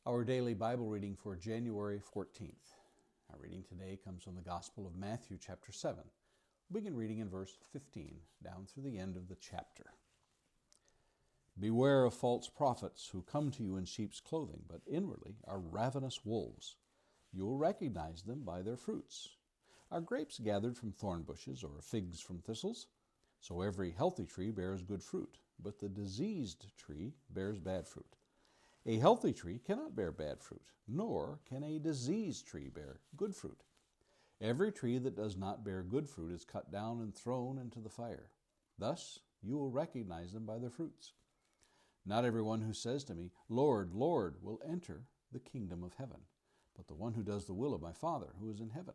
Our daily Bible reading for January 14th. Our reading today comes from the Gospel of Matthew, chapter 7. We'll begin reading in verse 15, down through the end of the chapter. Beware of false prophets who come to you in sheep's clothing, but inwardly are ravenous wolves. You will recognize them by their fruits. Are grapes gathered from thorn bushes or figs from thistles? So every healthy tree bears good fruit, but the diseased tree bears bad fruit. A healthy tree cannot bear bad fruit, nor can a diseased tree bear good fruit. Every tree that does not bear good fruit is cut down and thrown into the fire. Thus you will recognize them by their fruits. Not everyone who says to me, Lord, Lord, will enter the kingdom of heaven, but the one who does the will of my Father who is in heaven.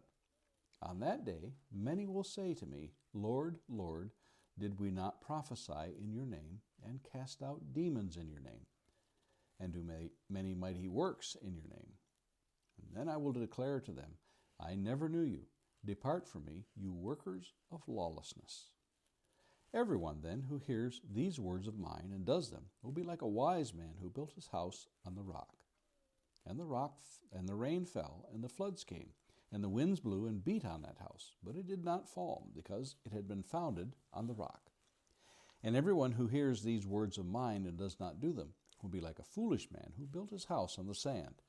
On that day many will say to me, Lord, Lord, did we not prophesy in your name and cast out demons in your name, and do many mighty works in your name? And then I will declare to them, I never knew you. Depart from me, you workers of lawlessness. Everyone then who hears these words of mine and does them will be like a wise man who built his house on the rock. And the rain fell, and the floods came, and the winds blew and beat on that house, but it did not fall, because it had been founded on the rock. And everyone who hears these words of mine and does not do them will be like a foolish man who built his house on the sand.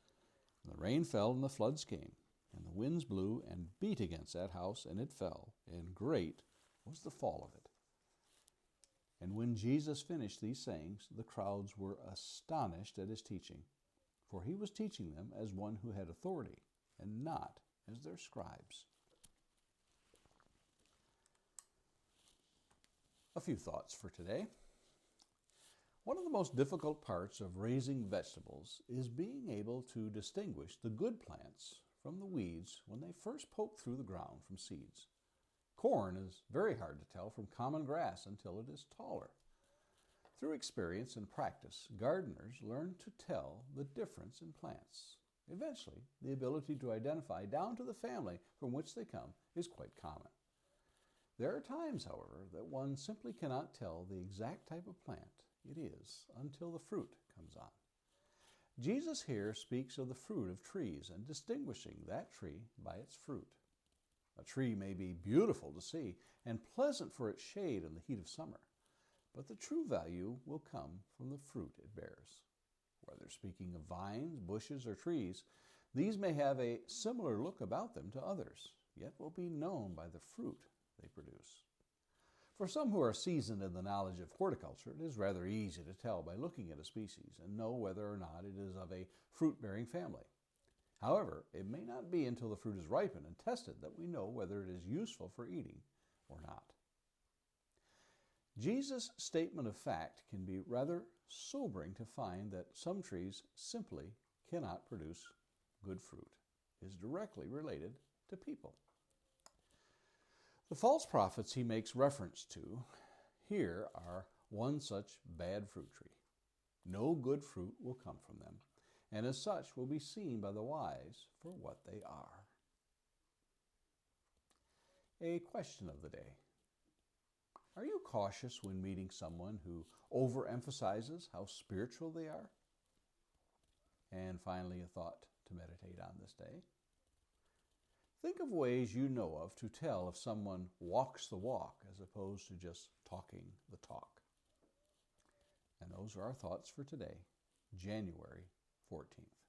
And the rain fell, and the floods came, and the winds blew and beat against that house, and it fell, and great was the fall of it. And when Jesus finished these sayings, the crowds were astonished at his teaching, for he was teaching them as one who had authority, and not as their scribes. A few thoughts for today. One of the most difficult parts of raising vegetables is being able to distinguish the good plants from the weeds when they first poke through the ground from seeds. Corn is very hard to tell from common grass until it is taller. Through experience and practice, gardeners learn to tell the difference in plants. Eventually, the ability to identify down to the family from which they come is quite common. There are times, however, that one simply cannot tell the exact type of plant it is until the fruit comes on. Jesus here speaks of the fruit of trees and distinguishing that tree by its fruit. A tree may be beautiful to see and pleasant for its shade in the heat of summer, but the true value will come from the fruit it bears. Whether speaking of vines, bushes, or trees, these may have a similar look about them to others, yet will be known by the fruit they produce. For some who are seasoned in the knowledge of horticulture, it is rather easy to tell by looking at a species and know whether or not it is of a fruit-bearing family. However, it may not be until the fruit is ripened and tested that we know whether it is useful for eating or not. Jesus' statement of fact can be rather sobering to find that some trees simply cannot produce good fruit. It is directly related to people. The false prophets he makes reference to here are one such bad fruit tree. No good fruit will come from them, and as such will be seen by the wise for what they are. A question of the day. Are you cautious when meeting someone who overemphasizes how spiritual they are? And finally, a thought to meditate on this day. Think of ways you know of to tell if someone walks the walk as opposed to just talking the talk. And those are our thoughts for today, January 14th.